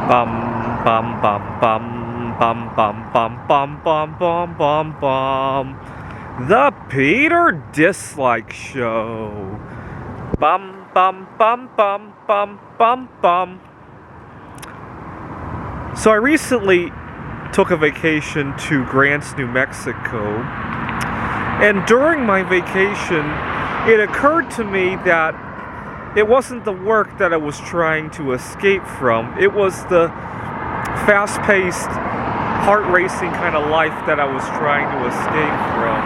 Bum bum bum bum bum bum bum bum bum bum bum bum. The Peter Dislike Show. Bum bum bum bum bum bum bum. So I recently took a vacation to Grants, New Mexico, and during my vacation, it occurred to me that it wasn't the work that I was trying to escape from. It was the fast-paced, heart-racing kind of life that I was trying to escape from,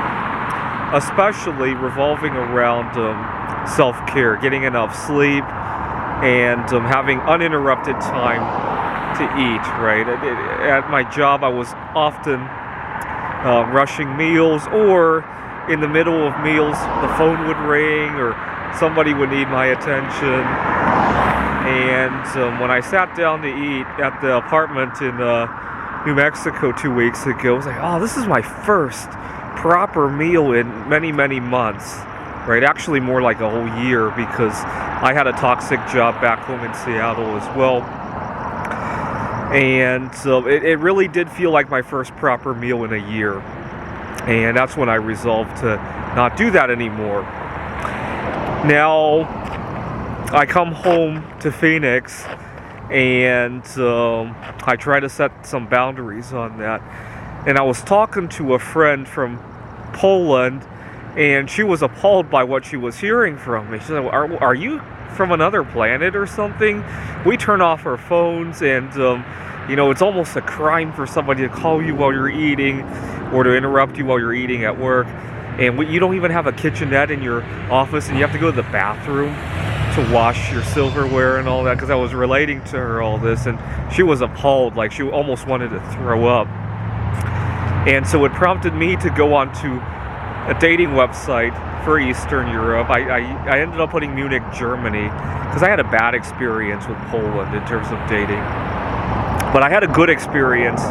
especially revolving around self-care, getting enough sleep, and having uninterrupted time to eat, right? At my job, I was often rushing meals, or in the middle of meals, the phone would ring, or somebody would need my attention. And when I sat down to eat at the apartment in New Mexico 2 weeks ago, I was like, oh, this is my first proper meal in many, many months, right? Actually more like a whole year, because I had a toxic job back home in Seattle as well. And it really did feel like my first proper meal in a year. And that's when I resolved to not do that anymore. Now, I come home to Phoenix, and I try to set some boundaries on that. And I was talking to a friend from Poland, and she was appalled by what she was hearing from me. She said, are you from another planet or something? We turn off our phones, and it's almost a crime for somebody to call you while you're eating, or to interrupt you while you're eating at work. And you don't even have a kitchenette in your office, and you have to go to the bathroom to wash your silverware and all that, because I was relating to her all this, and she was appalled, like she almost wanted to throw up. And so it prompted me to go onto a dating website for Eastern Europe. I ended up putting Munich, Germany, because I had a bad experience with Poland in terms of dating. But I had a good experience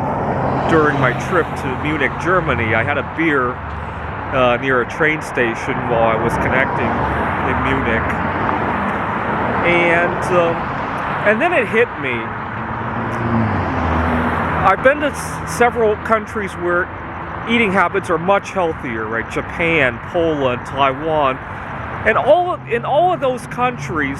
during my trip to Munich, Germany. I had a beer near a train station while I was connecting in Munich. And then it hit me. I've been to several countries where eating habits are much healthier, right? Japan, Poland, Taiwan. And in all of those countries,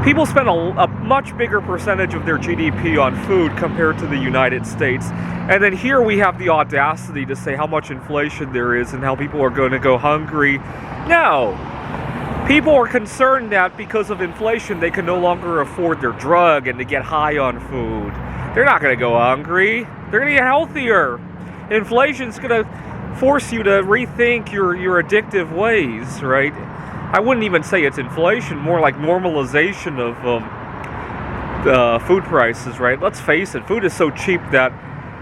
people spend a much bigger percentage of their GDP on food compared to the United States. And then here we have the audacity to say how much inflation there is and how people are going to go hungry. No. People are concerned that because of inflation, they can no longer afford their drug and to get high on food. They're not going to go hungry. They're going to get healthier. Inflation's going to force you to rethink your addictive ways, right? I wouldn't even say it's inflation, more like normalization of food prices, right? Let's face it, food is so cheap that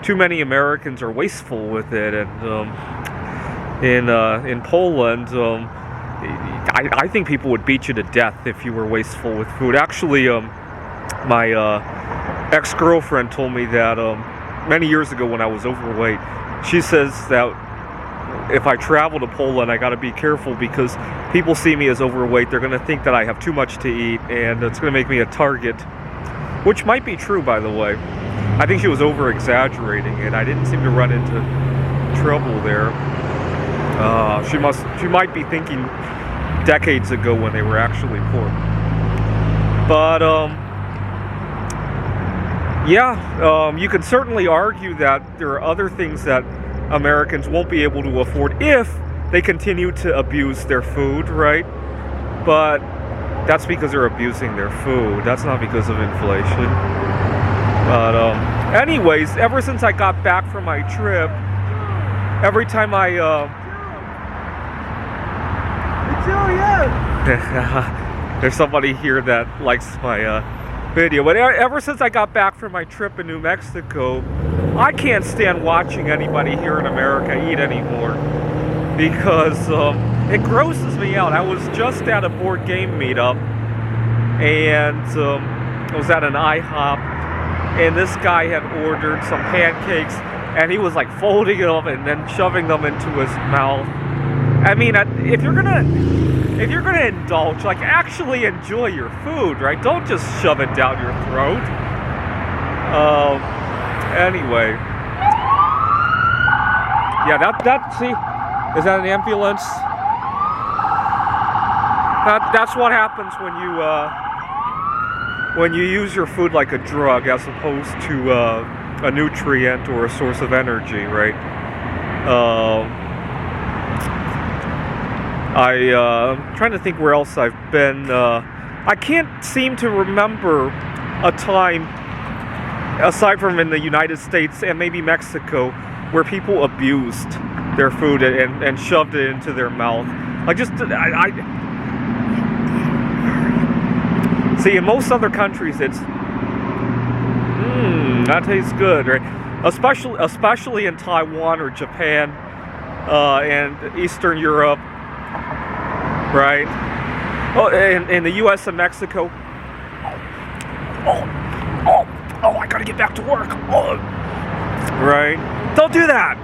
too many Americans are wasteful with it. And in Poland, I think people would beat you to death if you were wasteful with food. Actually, my ex-girlfriend told me that many years ago when I was overweight, she says that if I travel to Poland, I got to be careful because people see me as overweight. They're going to think that I have too much to eat, and it's going to make me a target, which might be true, by the way. I think she was over-exaggerating, and I didn't seem to run into trouble there. She might be thinking decades ago when they were actually poor. But you can certainly argue that there are other things that Americans won't be able to afford if they continue to abuse their food, right? But that's because they're abusing their food. That's not because of inflation. But anyways, ever since I got back from my trip, every time there's somebody here that likes my video. But ever since I got back from my trip in New Mexico, I can't stand watching anybody here in America eat anymore because it grosses me out. I was just at a board game meetup, and I was at an IHOP, and this guy had ordered some pancakes, and he was like folding them and then shoving them into his mouth. I mean, if you're gonna indulge, like actually enjoy your food, right? Don't just shove it down your throat. Anyway, yeah, see, is that an ambulance? That's what happens when you use your food like a drug as opposed to a nutrient or a source of energy, right? I'm trying to think where else I've been. I can't seem to remember a time, aside from in the United States and maybe Mexico, where people abused their food and shoved it into their mouth. Like see, in most other countries, it's that tastes good, right? Especially in Taiwan or Japan and Eastern Europe, right? Oh, in the U.S. and Mexico. Oh! I gotta get back to work. Oh. Right? Don't do that.